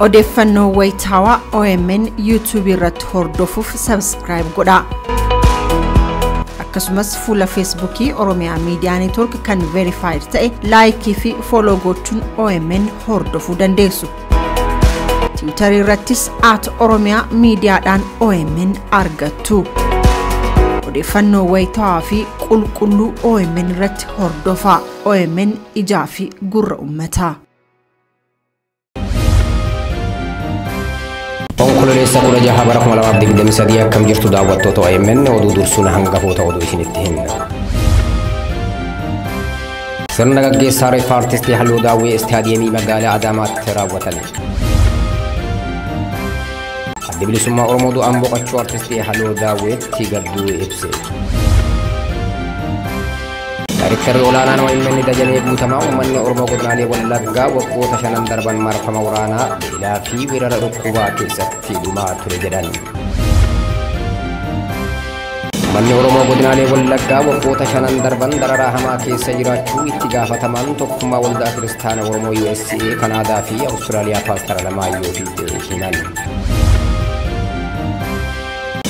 Odeeffannoo wayitaawaa OMN YouTube irratti hordofuuf subscribe godhaa. Akkasumas fuula Facebookii Oromiyaa Media Network kan verified ta'e like fi follow gochuun OMN hordofuu dandeessu. Twitter irrattis @Oromiyaa Mediaadhaan OMN argattu. Odeeffannoo wayitaawaa fi qulqulluu OMN irratti hordofaa. OMN ijaa fi gurra uummataa. Konkololessa kula jaha bara 2023 akkam jirtu daawwattoota OMN oduu dursuun hangafoota oduu isinitti himna. Sirna gaggeessaa reeffa artistii Halluu Daawwee istaadiyeemii magaalaa Adaamaatti raawwatan. Adda bilisummaa Oromoo du'aan boqochuu artistii Halluu Daawweetti gadduu ibse. Daayirektarri olaanaan OMN Dajanee Guutamaa uummanni Oromoo godinaalee Wallaggaa waggoota 5 darban marfama waraanaa beelaa fi weerara dhukkubaa keessatti dhumaa ture jedhan. Uummanni Oromoo godinaalee Wallaggaa waggoota 5 darban dararaa hamaa keessa jiraachuu itti gaafatamaan tokkummaa waldaa kiristaana Oromoo USA, Kanaadaa fi Awustiraaliyaa Paaster Alamaayyoo fi himan.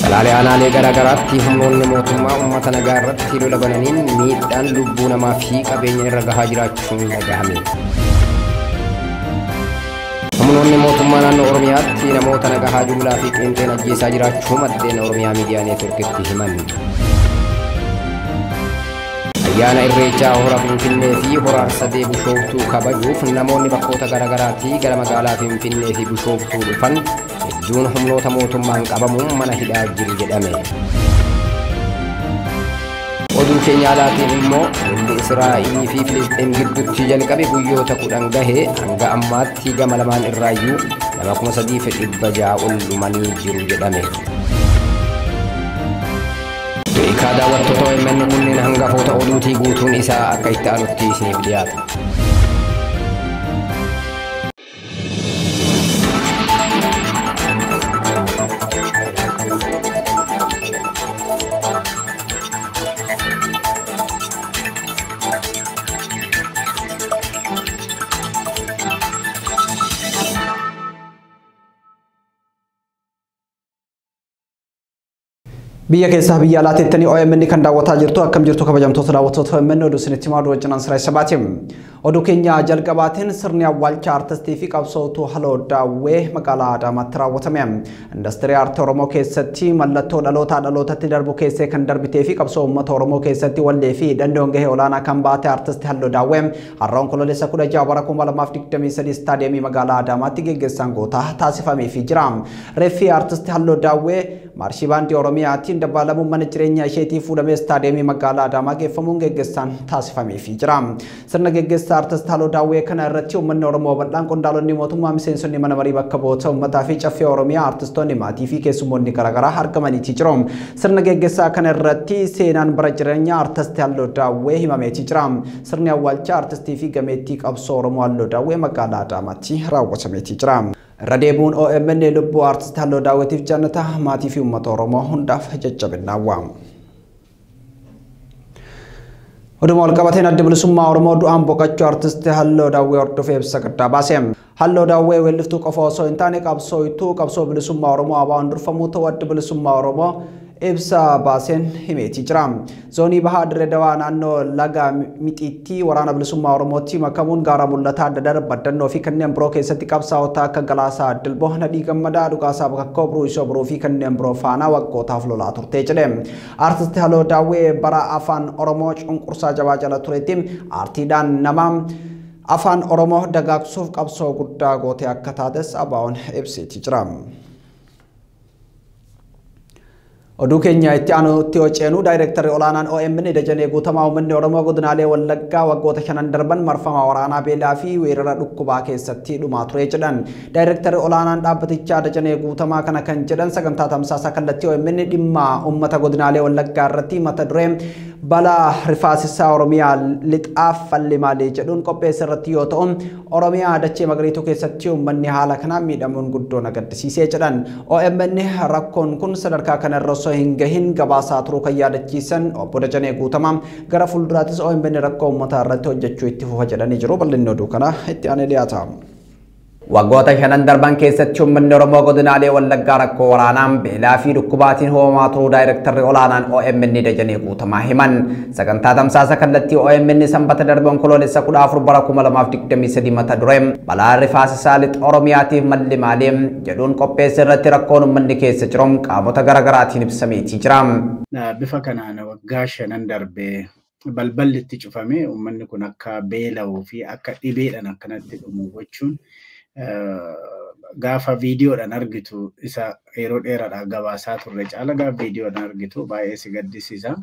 Salaalee aanaalee garaagaraatti humnoonni mootummaa uummata nagaa irratti lola bananiin miidhaan lubbuu namaa fi qabeenya irra gahaa jiraachuun dhagahame. Humnoonni mootummaa naannoo Oromiyaatti namoota nagaa jumlaa fi qeenxeen ajjeesaa jiraachuu maddeen Oromiyaa Miidiyaa Neetworkitti himan. Ayyaana Irreechaa hora Finfinnee fi hora Arsadee Bishooftuu kabajuuf namoonni bakkoota garaagaraatti gara magaalaa Finfinnee fi Bishooftuu dhufan hedduun humnoota mootummaan qabamuun mana hidhaa jiru jedhame. Oduu keenya alaatiin immoo lolli Israa'elii fi Filisxeen gidduutti jalqabe guyyoota 10 gahee hanga ammaatti gama lamaan irraayyuu nama 3,600 ol dhumanii jiru jedhame. Beekaa daawwattoota OMN kunneen hangafoota oduutii guutuun isaa akka itti aanutti isiniif dhiyaata. Biyya keessaa biyya alaatiin OMN kan daawwataa jirtu akkam jirtu kabajamtoota daawwattoota OMN oduu isinitti himaa wajjin ansara sabaatiin oduu keenya jalqabaatiin sirni awwaalcha artistii fi qabsootuu Halluu Daawwee magaalaa Adaamaatti raawwatame. Industirii aartii Oromoo keessatti mallattoo dhalootatti darbu keessee kan darbitee fi qabsoo uummata Oromoo keessatti wallee fi dandoon gahee olaanaa kan baate artistii Halluu Daawwee har'a Konkololessa 16 bara 2023 istaadiyeemii magaalaa Adaamaatti geggeessaan gootaa taasifamee jira. Reeffi artistii Halluu Daawwee marshii baandii Oromiyaatiin dabalamuun mana jireenyaa isheetii fuudhamee istaadiyeemii magaalaa Adaamaa geeffamuun geggeessaan taasifamee jira. Sirna geggeessaa artistii Halluu Daawwee kana irratti uummanni Oromoo bal'aan qondaalonni mootummaa miseensonni mana marii bakka bu'oota uummataa fi caffee Oromiyaa artistoonni maatii fi keessummoonni garaagaraa argamanii jiru. Sirna geggeessaa kana irratti seenaan bara jireenyaa artistii Halluu Daawwee himamee jira. Sirni awwaalcha artistii fi gameettii qabsoo Oromoo Halluu Daawwee magaalaa Adaamaatti raawwatamee jira. Radeebuun OMN lubbuu artistii Halluu Daawwetiif jannata maatii fi uummata Oromoo hundaaf jajjabinaa waamu. Oduma walqabateen adda bilisummaa Oromoo du'aan boqochuu artistii Halluu Daawwee hordofee ibsa gaddaa baase. Halluu Daawwee weelliftuu qofa osoo hin taane qabsoo bilisummaa Oromoo abaan durfamuu ta'uu adda bilisummaa Oromoo ibsa baaseen himee jira. Zoonii Bahaa Dirree Dawaa naannoo Laga Mixiitti waraana bilisummaa Oromootti makamuun gaara mul'ataa adda darbadannoo fi kanneen biroo keessatti qabsaa'ota akka Galaasaa Dilboo, Nadhii Gammadaa, Dhugaasaa Bakakkoo, Bruusoo Biroo fi kanneen biroo faana waggootaaf lolaa turte jedhe. Artistii Halluu Daawwee bara afaan Oromoo cunqursaa jabaa jala turetti aartiidhaan nama afaan Oromoo dagaagsuuf qabsoo guddaa goote akka taates abaa'oon ibsee jira. Oduu keenya itti aanutti hojjennu daayirektarri olaanaan OMN Dajanee Guutamaa uummanni Oromoo godinaalee Wallaggaa waggoota 5 darban marfama waraanaa beelaa fi weerara dhukkubaa keessatti dhumaa ture jedhan. Daayirektarri olaanaan dhaabbatichaa Dajanee Guutamaa kana kan jedhan sagantaa tamsaasa kallattii OMN dhimma uummata godinaalee Wallaggaa irratti mata duree balaa rifaasisaa Oromiyaa lixaaf falli maalii jedhuun qopheessa irratti yoo ta'u Oromiyaa dachee magariituu keessatti uummanni haala kanaan miidhamuun guddoo nagaddisiisee jedhan. OMN rakkoon kun sadarkaa kanarra osoo hin gahin gabaasaa turuu kan yaadachiisan obbo Dajanee Guutamaa gara fuulduraattis OMN rakkoo uummataa irratti hojjechuu itti fufa jedhanii jiru. Bal'inni oduu kana itti aanee dhiyaata. Waggoota shanan darban keessatti uummanni Oromoo godinaalee Wallaggaa rakkoo waraanaan beelaa fi dhukkubaatiin hoomaa turuu daayirektarri olaanaan OMN Dajanee Guutamaa himan. Sagantaa tamsaasa kallattii OMN sanbata darbe onkoloolessa 14 bara 2023 mata dureen balaa rifaasisaa lixa Oromiyaatiif malli maaliim jedhuun qopheesse irratti rakkoon uummanni keessa jiru qaamota garaagaraatiin ibsameetii jira. Bifa kanaan waggaa shanan darbe balballi itti cufame uummanni kun akka beela'uu fi akka dhibeedhaan akkanatti dhumu gochuun gaafa viidiyoodhaan argitu isa yeroo dheeraadhaa gabaasaa turre caala gaafa viidiyoodhaan argitu baay'ee si gaddisiisa.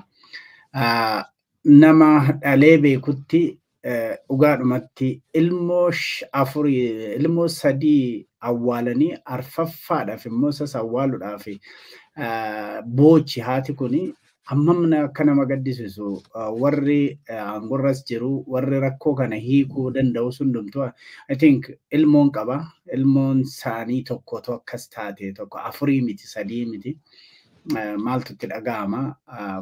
Nama dhalee beekutti dhugaadhumatti ilmoo sadii awwaalanii arfaffaadhaaf immoo isas awwaaluudhaaf boochi haati kuni ammamna akka nama gaddisiisu warri angorras jiru warri rakkoo kana hiikuu danda'u hundumtuu I think ilmoon qaba ilmoon saanii tokko akkas taate tokko afurii miti sadii miti maaltu itti dhaga'ama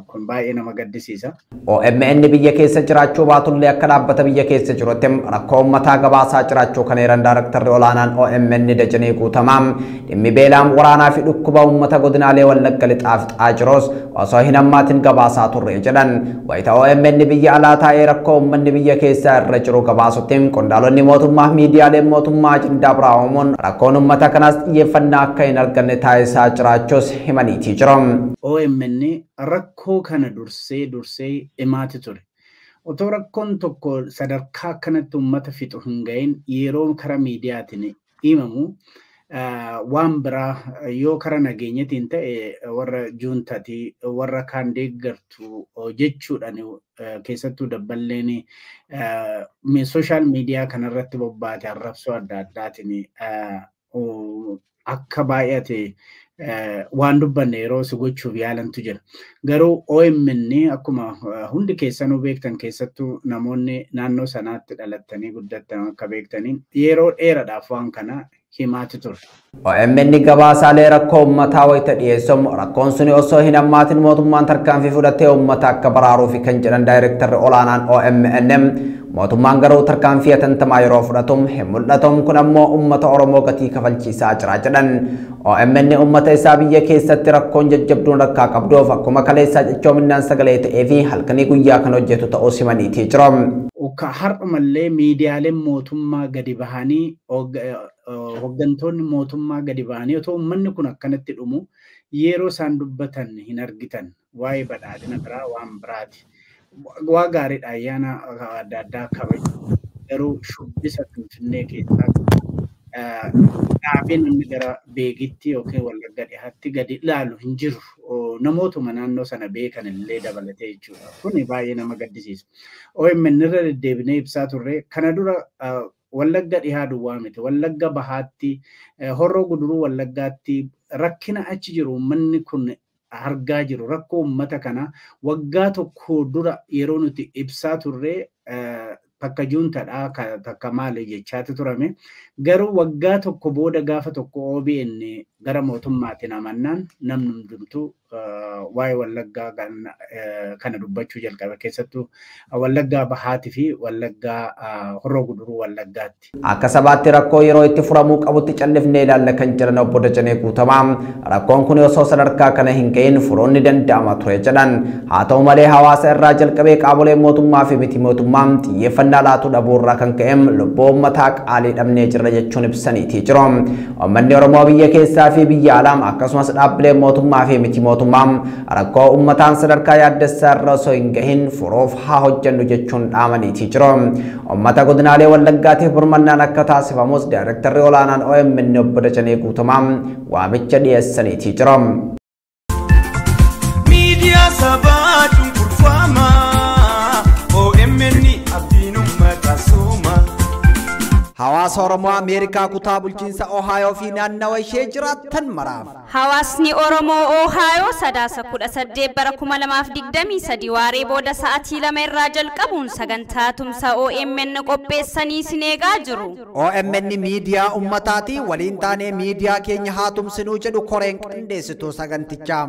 kun baay'ee nama gaddisiisa. OMN biyya keessa jiraachuu baatullee akka dhaabbata biyya keessa jirutti rakkoo uummataa gabaasaa jiraachuu kan eeran daayirektarri olaanaan OMN Dajanee Guutamaa dhimmi beelaan waraanaa fi dhukkuba uummata godinaalee Wallagga lixaaf xaajiroos osoo hin hammaatin gabaasaa turre jedhan. Wayita OMN biyya alaa taa'ee rakkoo uummanni biyya keessaa irra jiru gabaasutti qondaalonni mootummaa miidiyaaleen mootummaa ajandaa biraa uumuun rakkoon uummata kanaas xiyyeeffannaa akka hin arganne taasisaa jiraachuus himaniitii jiru. OMN rakkoo kana dursee himaati ture. Otoo rakkoon tokko sadarkaa kanatti uummata fixu hin gahin yeroo karaa miidiyaatiin himamu waan biraa yoo karaa nageenyatiin ta'e warra juuntati warra kaan deeggartu jechuudhaan keessattuu dabballeen sooshaal miidiyaa kanarratti bobbaate arrabsoo adda addaatiin akka baay'ate waan dubbanne yeroo si gochuuf yaalantu jira. Garuu OMN akkuma hundi keessanuu beektan keessattuu namoonni naannoo sanaatti dhalattanii guddatan akka beektaniin yeroo dheeraadhaaf waan kana himaati ture. OMN gabaasaalee rakkoo uummataa wayita dhiyeessamu rakkoon suni osoo hin hammaatin mootummaan tarkaanfii fudhatee uummata akka baraaruuf kan jedhan daayirektarri olaanaan OMN mootummaan garuu tarkaanfii atantamaa yeroo fudhatum hin mul'atum kun ammoo uummata Oromoo gatii kafalchiisaa jira jedhan. OMN uummata isaa biyya keessatti rakkoon jajjabduun rakkaa qabduuf akkuma kaleessaa jechoominaan sagalee ta'ee fi halkanii guyyaa kan hojjetu ta'uu simaniitii jiru. Har'umallee miidiyaaleen mootummaa gadi bahanii hoggantoonni mootummaa gadi bahanii otoo uummanni kun akkanatti dhumu yeroo isaan dubbatan hin argitan waa'ee badhaadhina biraa waan biraati. Waa gaariidha ayyaana adda addaa kabaju garuu shubbisa Finfinnee keessaa dhaabee namni gara beekitti yookiin Wallagga dhiyaatti gadi ilaalu hin jiru. Namootuma naannoo sana beekan illee dabalatee jechuudha. Kuni baay'ee nama gaddisiisa. OMN irra deddeebinee ibsaa turre kana dura Wallagga dhihaa duwwaa miti. Wallagga bahaatti horroo guduruu Wallaggaatti rakkina achi jiru uummanni kun argaa jiru rakkoo uummata kana waggaa tokko dura yeroo nuti ibsaa turre takka juuntadhaa takka maali jechaati turame garuu waggaa tokko booda gaafa tokko OBN gara mootummaatiin amannaan namni hundumtuu waa'ee Wallaggaa kana dubbachuu jalqabe keessattuu Wallaggaa bahaatii fi Wallaggaa horroo guduruu Wallaggaatti. Akka sabaatti rakkoo yeroo itti furamuu qabutti callifnee ilaalla kan jiran obbo Dajanee Guutamaa rakkoon kun osoo sadarkaa kana hin gahin furuun ni danda'ama ture jedhan. Haa ta'u malee hawaasa irraa jalqabee qaamolee mootummaa fi miti mootummaan xiyyeeffannaa laatuu dhabuurraa kan ka'eem lubbuu uummataa qaalii dhabnee jirra jechuun ibsaniitii jiru. Uummanni Oromoo biyya keessaa fi biyya alaa akkasumas dhaabbilee mootummaa fi miti mootummaa rakkoo uummataan sadarkaa yaaddessaa irra osoo hin gahin furuuf haa hojjennu jechuun dhaamaniitii jiru. Uummata godinaalee Wallaggaatiif birmannaan akka taasifamus daayirektarri olaanaan OMN obbo Dajanee Guutamaa waamicha dhiyeessaniitii jiru. Miidiyaa sabaa cunqurfamaa OMN abdiin uummata sooma. Hawaasa Oromoo Ameerikaa kutaa bulchiinsa Ohio fi naannawa ishee jiraattan maraaf. Hawaasni Oromoo Ohio sadaasa 18 bara 2023 waaree booda sa'aatii 2 irraa jalqabuun sagantaa tumsa OMN qopheessanii sineegaa jiru. OMN miidiyaa ummataati waliin taanee miidiyaa keenya haa tumsinuu jedhu koreen qindeessituu sagantichaa.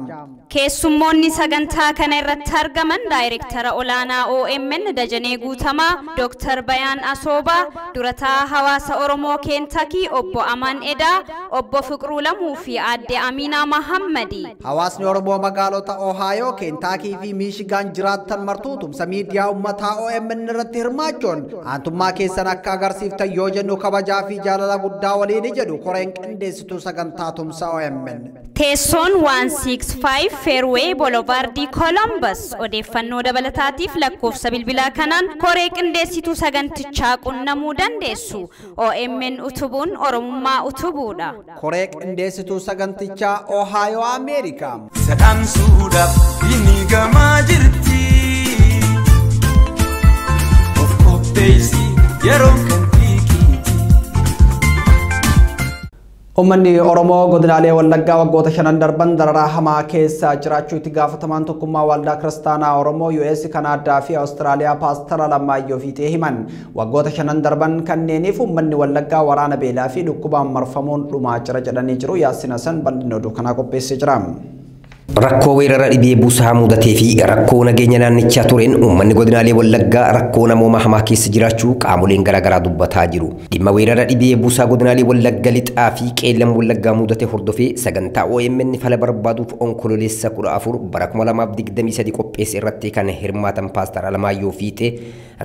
Keessummoonni sagantaa kana irratti argaman daayirektara olaanaa OMN Dajanee Guutamaa, Dr. Bayaan Asooba, durataa hawaasa Oromoo Keentaki obbo Aman Eda, obbo Fiqruu Lamuu fi aadde Amina Mahammadi. Hawaasni Oromoo magaalota Ohio, Kentucky fi Michigan jiraatan martuu tumsa miidiyaa uummataa OMN irratti hirmaachuun aantummaa keessan akka agarsiiftan yoo jennu kabajaa fi jaalala guddaa waliin jedhu koreen qindeessituu sagantaa tumsa OMN. Teessoon 165 Fairway Boulevard Columbus odeeffannoo dabalataatiif lakkoofsa bilbilaa kanaan koree qindeessituu sagantichaa qunnamuu dandeessu. OMN utubuun Oromummaa utubuudha. Koree qindeessituu sagantichaa Ohio America. Sadam suudhaaf inni gamaa jirti. Of qopheessi yeroo kan Uummanni Oromoo godinaalee Wallaggaa waggoota 5 darban dararaa hamaa keessa jiraachuu itti gaafatamaan tokkummaa waldaa kiristaanaa Oromoo US Kanaadaa fi Awustiraaliyaa Paastara Lamaayyoo Fiixee himan waggoota 5 darban kanneeniif uummanni Wallaggaa waraana beelaa fi dhukkubaan marfamuun dhumaa jira jedhanii jiru. Yaasina san bal'inoo dukkana qopheessee jira. Rakkoo weerara dhibee buusaa mudatee fi rakkoo nageenya naannichaa tureen uummanni godinaalee Wallaggaa rakkoo namooma hamaa keessa jiraachuu qaamoleen garaagaraa dubbataa jiru. Dhimma weerara dhibee buusaa godinaalee Wallaggaa lixaa fi qeellam Wallaggaa mudatee hordofee sagantaa OMN fala barbaaduuf onkololeessa 14 bara 2023 qopheesse irratti kan hirmaatan Paastar Alamaayyoo Fiixee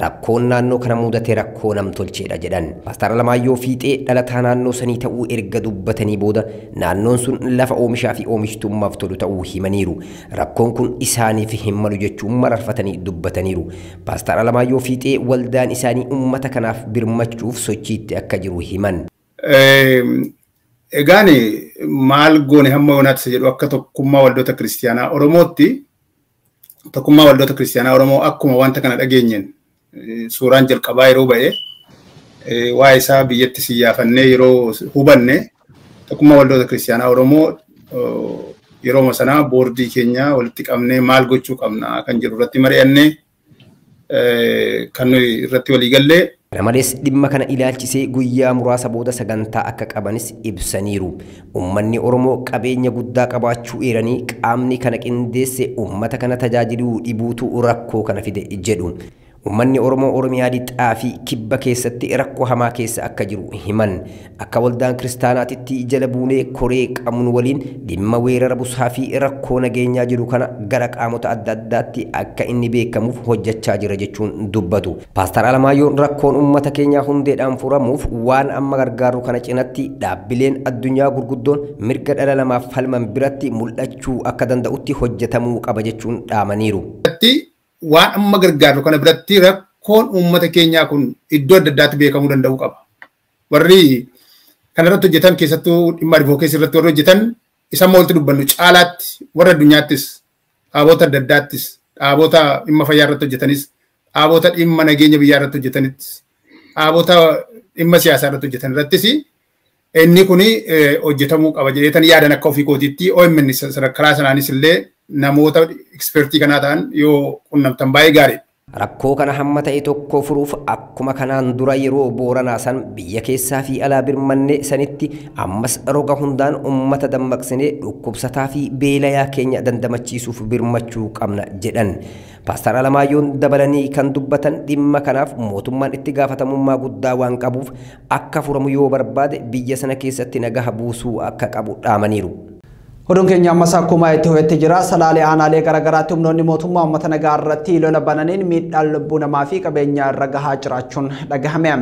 rakkoon naannoo kana mudatee rakkoo namtolcheedha jedhan. Paastar Alamaayyoo Fiixee dhalataa naannoo sanii ta'uu erga dubbatanii booda naannoon sun lafa oomishaa fi oomishtummaaf tolu ta'uu himaniiru. Rakkoon kun isaaniif hin malu jechuun mararfatanii dubbataniiru. Paastar Alamaayyoo Fiixee waldaan isaanii uummata kanaaf birmachuuf sochiitti akka jiru himan. Egaan maal goone hamma yoonaatti jedhu akka tokkummaa waldoota kiristaanaa Oromootti tokkummaa waldoota kiristaanaa Oromoo akkuma wanta kana dhageenyeen suuraan jalqabaa yeroo ba'e waa isaa biyyatti siyyaafannee yeroo hubanne tokkummaa waldoota kiristaanaa Oromoo yeroo sanaa boordii keenya walitti qabnee maal gochuu qabna kan jedhu irratti mari'annee kan irratti walii gallee. Namales dhimma kana ilaalchisee guyyaa muraasa booda sagantaa akka qabanis ibsaniiru. Uummanni Oromoo qabeenya guddaa qabaachuu eeranii qaamni kana qindeesse uummata kana tajaajiluu dhibuutu rakkoo kana fide jedhu. Uummanni Oromoo Oromiyaa lixaa fi kibba keessatti rakkoo hamaa keessa akka jiru himan. Akka waldaan kiristaanaatitti jala buunee koree qabnu waliin dhimma weerara busaa fi rakkoo nageenyaa jiru kana gara qaamota adda addaatti akka inni beekamuuf hojjechaa jira jechuun dubbatu. Paastar Alamaayyoon rakkoon uummata keenyaa hundeedhaan furamuuf waan amma gargaaru kana cinatti dhaabbileen addunyaa gurguddoon mirga dhala namaaf falman biratti mul'achuu akka danda'utti hojjetamuu qaba jechuun dhaamaniiru. Waan amma gargaaru kana biratti rakkoon uummata keenyaa kun iddoo adda addaatti beekamuu danda'uu qaba. Warri kanarratti hojjetan keessattuu dhimma advokeesii irratti warri hojjetan isa moolti dubbannu caalaatti warra addunyaattis dhaabota adda addaattis dhaabota dhimma fayyaa irratti hojjetanis dhaabota dhimma nageenya biyyaa irratti hojjetanis dhaabota dhimma siyaasaa irratti hojjetan irrattis inni kun hojjetamuu qaba jedheetan yaadan akka ofii kootiitti OMN karaa sanaanis illee namoota ekspertii kanaa ta'an yoo qunnamtan baay'ee gaarii. Rakkoo kana hamma ta'e tokko furuuf akkuma kanaan dura yeroo Booranaa san biyya keessaa fi alaa birmanne sanitti ammas roga hundaan uummata dammaqsinee dhukkubsataa fi beelayaa keenya dandamachiisuuf birmachuu qabna jedhan. Paastar Alamaayyoon dabalanii kan dubbatan dhimma kanaaf mootummaan itti gaafatamummaa guddaa waan qabuuf akka furamu yoo barbaade biyya sana keessatti nagaha buusuu akka qabu dhaamaniiru. Oduun keenya ammas akkuma itti ho'etti jira. Salaalee aanaalee garaagaraatti humnoonni mootummaa uummata nagaa irratti lola bananiin miidhaan lubbuu namaa fi qabeenya irra gahaa jiraachuun dhagahame.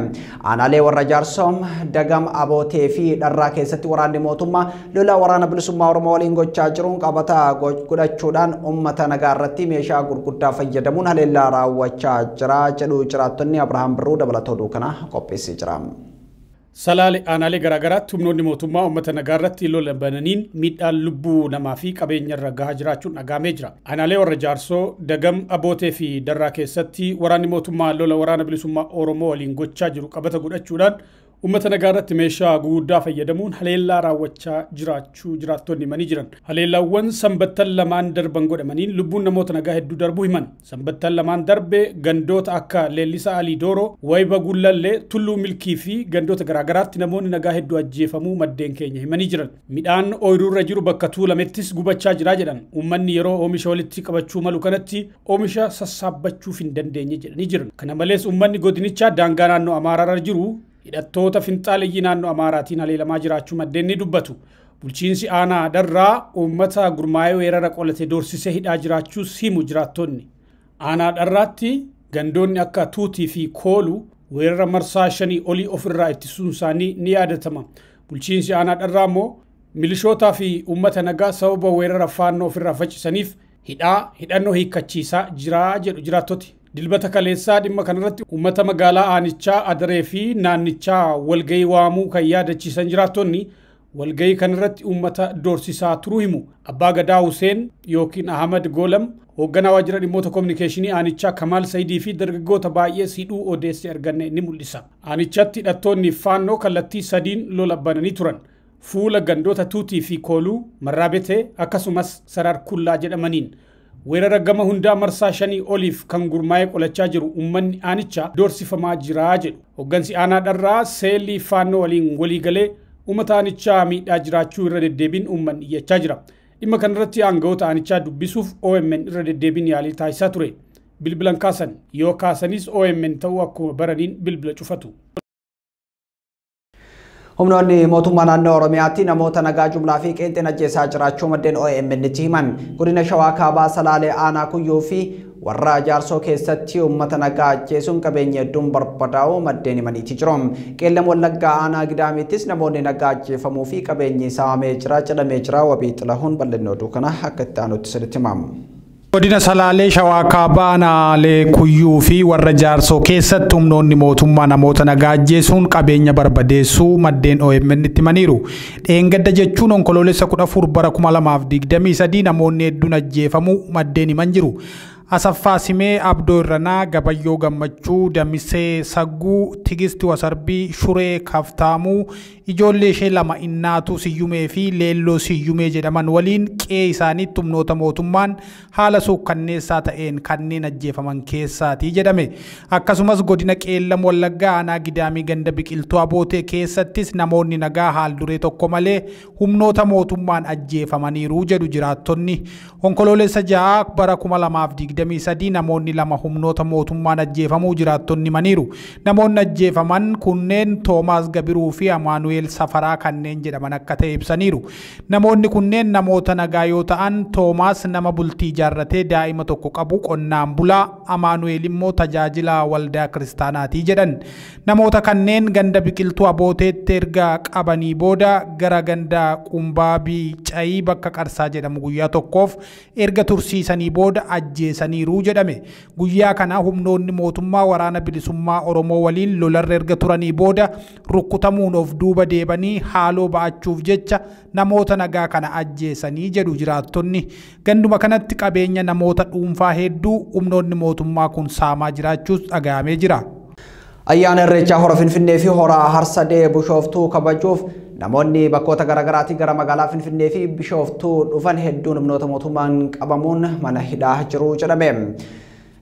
Aanaalee warra Jaarsoom, Dagam, Abootee fi Dharraa keessatti waraanni mootummaa lola waraana bilisummaa Oromoo waliin gochaa jiruun qabata godhachuudhaan uummata nagaa irratti meeshaa gurguddaa fayyadamuun haleellaa raawwachaa jira jedhu jiraattonni. Abrahaam Birruu dabalatoo oduu kana qopheessee jira. Salaalee aanaalee garaagaraatti humnoonni mootummaa uummata nagaa irratti lola bananiin miidhaan lubbuu namaa fi qabeenya irra gahaa jiraachuun dhagahamee jira. Aanaalee warra Jaarsoo, Dagam, Abootee fi Darraa keessatti waraanni mootummaa lola waraana bilisummaa Oromoo waliin gochaa jiru qabata godhachuudhaan uummata nagaa irratti meeshaa gurguddaa fayyadamuun haleellaa raawwachaa jiraachuu jiraattonni himanii jiran. Haleellaawwan sanbattan lamaan darban godhamaniin lubbuun namoota nagaa hedduu darbuu himan. Sanbattan lamaan darbe gandoota akka Leellisaa Alii Dooroo, Wayba Gullallee, Tulluu Milkii fi gandoota garaagaraatti namoonni nagaa hedduu ajjeefamuu maddeen keenya himanii jiran. Midhaan ooyiruurra jiru bakka tuulamettis gubachaa jira jedhan. Uummanni yeroo oomisha walitti qabachuu malu kanatti oomisha sassaabbachuuf hin dandeenye jedhanii jiran. Kana malees uummanni godinichaa daangaa naannoo Amaaraarra jiru hidhattoota finxaaleeyyii naannoo Amaaraatiin haleelamaa jiraachuu maddeen ni dubbatu. Bulchiinsi aanaa Dharraa uummata gurmaa'ee weerara qolate doorsisee hidhaa jiraachuus himu jiraattonni. Aanaa Dharraatti gandoonni akka Tuutii fi Kooluu weerara marsaa 5 olii ofirraa ittisuun isaanii ni yaadatama. Bulchiinsi aanaa Dharraa immoo milishootaa fi uummata nagaa sababa weerara faannoo ofirraa faccisaniif hidhannoo hiikkachiisaa jiraa jedhu jiraattoti. Dilbata kaleessaa dhimma kanarratti uummata magaalaa aanichaa Adaree fi naannichaa walgahii waamuu kan yaadachiisan jiraattonni walgahii kanarratti uummata doorsisaa turuu himu. Abbaa Gadaa Huseen yookiin Ahmad Golam hoogganaa waajjira dhimmoota kominikeeshinii aanichaa Kamaal Saidii fi dargaggoota baay'ee siidhuu odeessi arganne ni mul'isa. Aanichatti hidhattoonni faannoo kallattii sadiin lola bananii turan. Fuula gandoota Tuutii fi Kooluu, Marraabetee akkasumas Sarar Kullaa jedhamaniin. Weerara gama hundaa marsaa 5 oliif kan gurmaa'ee qolachaa jiru uummanni aanichaa doorsifamaa jiraa jedhu. Hooggansi aanaa Dharraa seelii faannoo waliin waliigalee uummata aanichaa miidhaa jiraachuu irra deddeebiin uummanni iyyachaa jira. Dhimma kanarratti aangawoota aanichaa dubbisuuf OMN irra deddeebiin yaalii taasisaa ture. Bilbilan kaasan yoo kaasanis OMN ta'uu akkuma baraniin bilbila cufatu. Humnoonni mootummaa naannoo Oromiyaatti namoota nagaa jumlaa fi qeenxeen ajjeesaa jiraachuu maddeen OMN itti himan. Godina Shawaa Kaabaa Salaalee Aanaa Kuyyuu fi warra Jaarsoo keessatti uummata nagaa ajjeesuun qabeenya hedduun barbadaa'uu maddeen himaniiti jiru. Qeellam Wallaggaa Aanaa Gidaamittis namoonni nagaa ajjeefamuu fi qabeenyi saamamee jira jedhamee jira. Wabii Xilahuun bal'inoo duukana akka itti aanutti sirriitti himamu. Godina Salaalee Shawaa Kaabaa Aanaalee Kuyyuu fi warra Jaarsoo keessatti humnoonni mootummaa namoota nagaa ajjeesuun qabeenya barbadeessuu maddeen OMN itti himaniiru. Dheengadda jechuun onkoloolessa 14 bara 2023 namoonni hedduun ajjeefamuu maddeen himan jiru. Asaffaa Simee, Abdoo Irranaa, Gabayyoo Gammachuu, Damisee Sagguu, Tigisti Wasarbii, Shuree Kaftaamuu, ijoollee ishee lama Innaatu Siyyumee fi Leelloo Siyyumee jedhaman waliin qe'ee isaaniitti humnoota mootummaan haala suukkanneessaa ta'een kanneen ajjeefaman keessaati jedhame. Akkasumas godina Qeellam Wallaggaa Aanaa Gidaamii ganda biqiltuu Abootee keessattis namoonni nagaa haal duree tokko malee humnoota mootummaan ajjeefamaniiru jedhu jiraattonni. Onkoloolessa 6 bara 2023 namoonni lama humnoota mootummaan ajjeefamuu jiraattonni himaniiru. Namoonni ajjeefaman kunneen Toomaas Gabiruu fi Amaanu'eel Safaraa kanneen jedhaman akka ta'e ibsaniiru. Namoonni kunneen namoota nagaa yoo ta'an Toomaas nama bultii ijaarratee daa'ima tokko qabu qonnaan bulaa, Amaanu'eel immoo tajaajila waldaa kiristaanaati jedhan. Namoota kanneen ganda biqiltuu Abooteetti erga qabanii booda gara ganda Qumbaabii Cayii bakka Qarsaa jedhamu guyyaa tokkoof erga tursiisanii booda ajjeesaniiru jedhame. Guyyaa kana humnoonni mootummaa waraana bilisummaa Oromoo waliin lolarra erga turanii booda rukkutamuun of duuba deebanii haaloo ba'achuuf jecha namoota nagaa kana ajjeesanii jedhu jiraattonni. Ganduma kanatti qabeenya namoota dhuunfaa hedduu humnoonni mootummaa kun saamaa jiraachuus dhaga'amee jira. Ayyaana Irreechaa hora Finfinnee fi hora Harsadee Bishooftuu kabajuuf namoonni bakkoota garaagaraatii gara magaalaa Finfinnee fi Bishooftuu dhufan hedduun humnoota mootummaan qabamuun mana hidhaa jiru jedhame.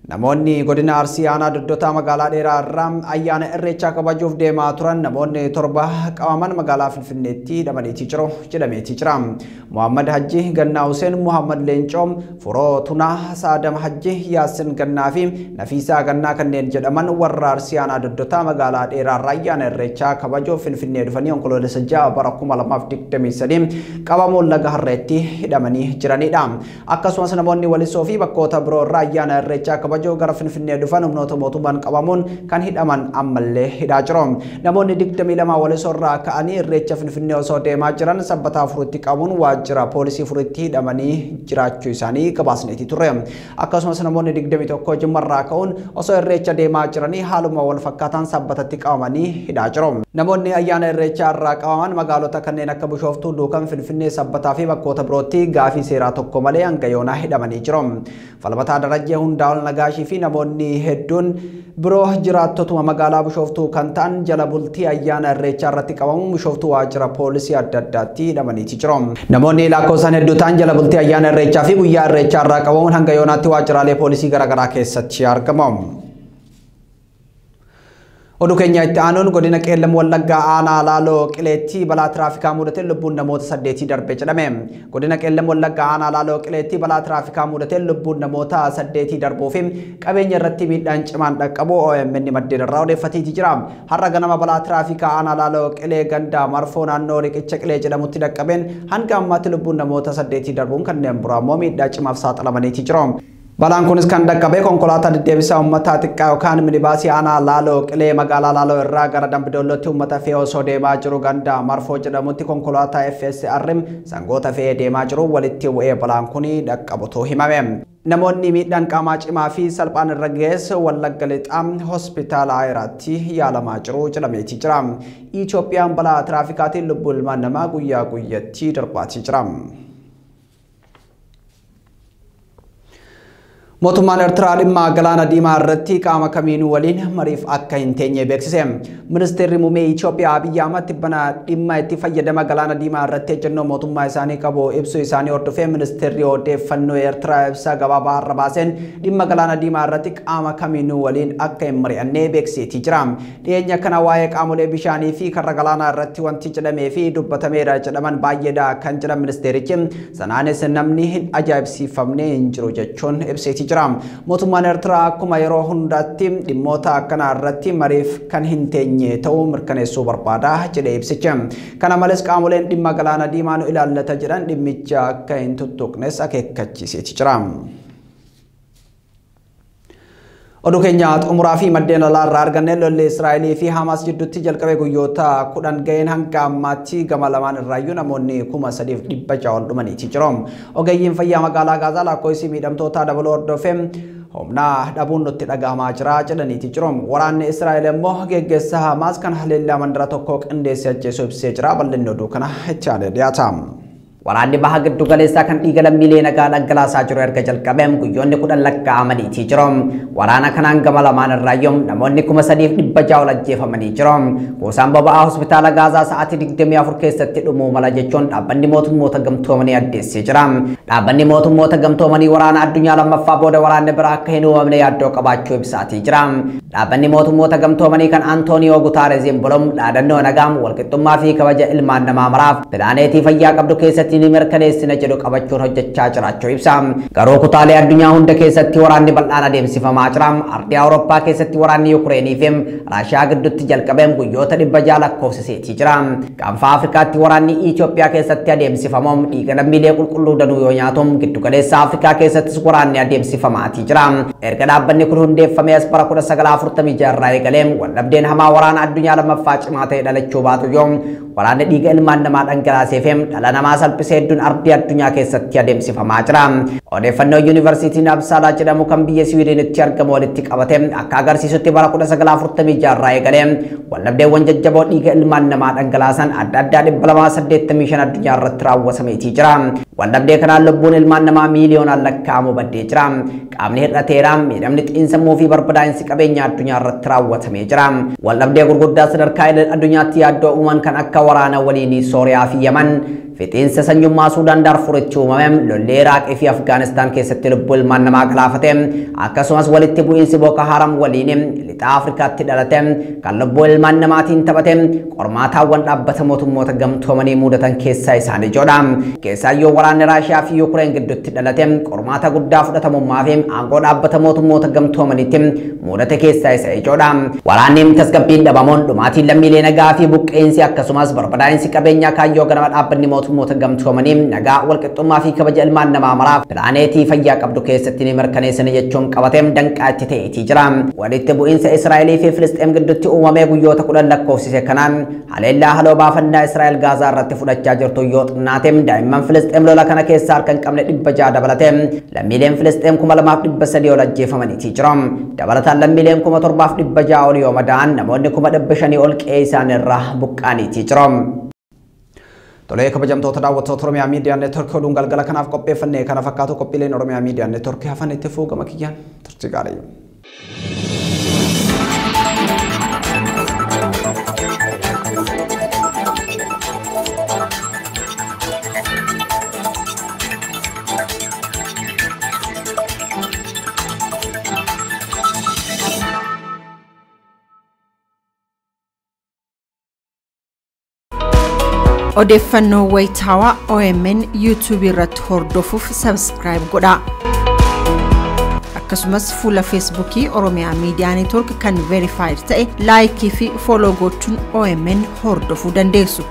Namoonni godina Arsii Aanaa Doddotaa magaalaa dheeraa irraa ayyaana Irreechaa kabajuuf deemaa turan namoonni 7 qabaman magaalaa Finfinneetti hidhamaniiti jiru jedhameeti jira. Muhammad Hajji, Gannaa Huseen, Muhammad Leencoom, Furoo Tunaa, Saadam Hajji, Yaasin Gannaa fi Nafiisaa Gannaa kanneen jedhaman warra Arsii Aanaa Doddotaa magaalaa dheeraa irraa ayyaana Irreechaa kabajuuf Finfinnee dhufanii onkoloolessa 6 bara 2023 qabamuun laga Harreetti hidhamanii jiranidha. Akkasumas namoonni Walisoo fi bakkoota biroo irraa ayyaana Irreechaa kabajuuf gara Finfinnee dhufan humnoota mootummaan qabamuun kan hidhaman ammallee hidhaa jiru. Namoonni 22 Walisoo irraa ka'anii Irreecha Finfinnee osoo deemaa jiran sabbataa furitti qabuun waajjira poolisii furitti hidhamanii jiraachuu isaanii gabaasneeti ture. Akkasumas namoonni 21 Jimmarraa ka'uun osoo Irreecha deemaa jiranii haaluma wal fakkaataan sabbatatti qabamanii hidhaa jiru. Namoonni ayyaana Irreechaa irraa qabaman magaalota kanneen akka Bishooftuu, Duukan, Finfinnee, sabbataa fi bakkoota birootti gaafii seeraa tokko malee hanga yoonaa hidhamanii jiru. Falmataa Darajjee Hundaa'ol Nagaashii fi namoonni hedduun biroo jiraattotuma magaalaa Bishooftuu kan ta'an jala bultii ayyaana Irreechaa irratti qabamuun Bishooftuu waajjira poolisii adda addaatti hidhamaniiti jiru. Namoonni lakkoofsaan hedduu ta'an jala bultii ayyaana Irreechaa fi guyyaa Irreechaa irraa qabamuun hanga yoonaatti waajjiraalee poolisii garaagaraa keessatti argamu. Oduu keenya itti aanuun godina qeellam wallaggaa aanaa laaloo qileetti balaa tiraafikaa mudatee lubbuun namoota 8 darbee jedhame. Godina qeellam wallaggaa aanaa laaloo qileetti balaa tiraafikaa mudatee lubbuun namoota 8 darbuu fi qabeenya irratti miidhaan cimaan dhaqqabu OMN maddeen irraa odeeffatee jira. Har'a ganama balaa tiraafikaa aanaa laaloo qilee ganda marfoo naannoo riqicha qilee jedhamutti dhaqqabeen hanga ammaatti lubbuun namoota 8 darbuun kanneen biraa immoo miidhaa cimaaf saaxilamanii jiru. Balaan kunis kan dhaqqabe konkolaataa deddeebisa uummataa xiqqaa yookaan minibaasii aanaa laaloo qilee magaalaa laaloo irraa gara Dambidollootti uummata fe'ee osoo deemaa jiru ganda marfoo jedhamutti konkolaataa FSR sangoota fe'ee deemaa jiru walitti bu'ee balaan kun dhaqqabutu himame. Namoonni miidhaan qaamaa cimaa fi salphaan irra geesse Wallagga Lixaa hospitaala Ayiraatti yaalamaa jiru jedhameeti jira. Itoophiyaan balaa tiraafikaatiin lubbuu ilmaan namaa guyyaa guyyatti darbaatii jira. Mootummaan Eertiraa dhimma galaana diimaa irratti qaama kamiinuu waliin mariif akka hin teenye beeksise. Ministeerri muummee Itoophiyaa Abiyyi Ahmad bana dhimma itti fayyadama galaana diimaa irratti ejjennoo mootummaa isaanii qabu ibsuu isaanii hordofee ministeerri odeeffannoo Eertiraa ibsa gabaabaa har'a baaseen dhimma galaana diimaa irratti qaama kamiinuu waliin akka hin mari'anne beeksiseeti jira. Dhiyeenya kana waa'ee qaamolee bishaanii fi karra galaanaa irratti wanti jedhamee fi dubbatameera jedhaman baay'eedha kan jedhan ministeerichi. Sanaanis namni hin ajaa'ibsiifamne hin jiru jechuun ibseeti. Mootummaan Eertiraa akkuma yeroo hundaatti dhimmoota akkanaa irratti mariif kan hin teenye ta'uu mirkaneessuu barbaada jedhee ibsicha. Kana malees qaamoleen dhimma galaana diimaa nu ilaallata jedhan dhimmicha akka hin tuttuqnes akeekkachiiseeti jira. Oduu keenya xumuraa fi maddeen alaa irraa arganne lolli Israa'elii fi Hamaas jidduutti jalqabee guyyoota 10 ga'een hanga ammaatti gama lamaan irraayyuu namoonni 3,600 ol dhumaniiti jiru. Ogeeyyiin fayyaa magaalaa Gaazaa lakkoofsi miidhamtootaa dabaluu hordofee humna dhabuun nutti dhagahamaa jira jedhaniiti jiru. Waraanni Israa'el immoo geggeessaa Hamaas kan haleellaa mandara tokko qindeessee ajjeesuu ibsee jira. Bal'inni oduu kana itti aanee dhiyaata. Waraanni baha giddu galeessaa kan dhiiga lammiilee nagaa dhangalaasaa jiru erga jalqabeem guyyoonni 10 lakkaa'amanii jiru. Waraana kanaan gama lamaan irraayyuu namoonni 3,600 ol ajjeefamanii jiru. Goosaan boba'aa hospitaala Gaazaa sa'aatii 24 keessatti dhumuu mala jechuun dhaabbanni mootummoota gamtoomanii addeessee jira. Dhaabbanni mootummoota gamtoomanii waraana addunyaa lammaffaa booda waraanni biraa akka hin uumamne yaaddoo qabaachuu ibsaatii jira. Dhaabbanni mootummoota gamtoomanii kan Antooniyoo Gutaareziin bolom dhaadannoo nagaam walqixxummaa fi kabaja ilmaan namaa maraaf pilaaneetii fayyaa qabdu keessatti ni mirkaneessina jedhu qabachuun hojjechaa jiraachuu ibsa. Garuu kutaalee addunyaa hunda keessatti waraanni bal'aan adeemsifamaa jira. Ardii Awurooppaa keessatti waraanni Yukureenii fi Raashiyaa gidduutti jalqabeem guyyoota 600 lakkoofsiseetii jira. Gaanfa Afrikaatti waraanni Itoophiyaa keessatti adeemsifamuun dhiiga lammiilee qulqulluu danuu yoo nyaatuun giddugaleessa Afrikaa keessattis waraanni adeemsifamaatii jira. Erga dhaabbanni kun hundeeffamee as bara 1946 irraa eegaleem waldhabdeen hamaa waraana addunyaa lammaffaa cimaa ta'e dhalachuu baatu yoo waraanni dhiiga ilmaan namaa dhangalaasee fi dhala namaa salphisee hedduun ardii addunyaa keessatti adeemsifamaa jira. Odeeffannoo yuunivarsiitiin Absaalaa jedhamu kan biyya Swiidinitti argamu walitti qabate akka agarsiisutti bara 1946 irraa eegalee waldhabdeewwan jajjaboo dhiiga ilmaan namaa dhangalaasan adda addaa 285 addunyaa irratti raawwatameetii jira. Waldhabdee kanaan lubbuun ilmaan namaa miiliyoonaan lakkaa'amu baddee jira. Qaamni hir'ateera miidhamni xiinsammuu fi barbadaa'insi qabeenya addunyaa irratti raawwatamee jira. Waldhabdee gurguddaa sadarkaa addunyaatti yaaddoo uuman kan akka waraana waliinii Sooriyaa fi Yaman fixiinsa sanyummaa Suudaan Daarfuritti uumame lolli Iraaqii fi Afgaanistaan keessatti lubbuu ilmaan namaa galaafate akkasumas walitti bu'iinsi Boko Haram waliin lixa Afrikaatti dhalate kan lubbuu ilmaan namaatiin taphate qormaataawwan dhaabbata mootummoota gamtoomanii mudatan keessaa isaan ijoodha. Keessaayyuu waraanni Raashiyaa fi Yukureen gidduutti dhalate qormaata guddaa fudhatamummaa fi aangoo dhaabbata mootummoota gamtoomaniitti mudate keessaa isa ijoodha. Waraanni tasgabbiin dhabamuun dhumaatiin lammiilee nagaa fi buqqeensi akkasumas barbadaa'insi qabeenyaa kaayyoo ganama dhaabbanni mootummoota gamtoomanii nagaa walqixxummaa fi kabaja ilmaan namaa maraaf pilaaneetii fayyaa qabdu keessatti ni mirkaneessina jechuun qabateem danqaa itti ta'eetii jira. Walitti bu'iinsa Israa'elii fi Filisxeem gidduutti uumamee guyyoota 10 lakkoofsise kanaan haleellaa haloo baafannaa Israa'el Gaazaa irratti fudhachaa jirtu yoo xinnaateem daa'imman Filisxeem lola kana keessaa harka hin qabne 600 dabalate lammiileen Filisxeem 2,300 ol ajjeefamaniitii jiru. Dabalataan lammiileen 7,600 ol yoo madaa'an namoonni 500 ol qe'ee isaaniirraa buqqaaniitii jiru. Tolee kabajamtoota daawwattoota Oromiyaa Miidiyaa Neetwoorkii oduun galgala kanaaf qopheeffannee kana fakkaatu qophiileen Oromiyaa Miidiyaa Neetwoorkii hafan itti fuugama kiyyaan turtii gaarii. Odeeffannoo wayitaawaa OMN YouTube irratti hordofuuf subscribe godhaa. Akkasumas fuula Facebookii Oromiyaa Media Network kan verified ta'e like fi follow gochuun OMN hordofuu dandeessu.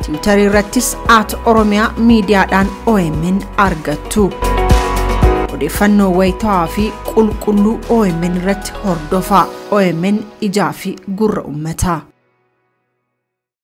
Twitter irrattis @Oromiyaa Mediaadhaan OMN argattu. Odeeffannoo wayitaawaa fi qulqulluu OMN irratti hordofaa. OMN ijaa fi gurra uummataa.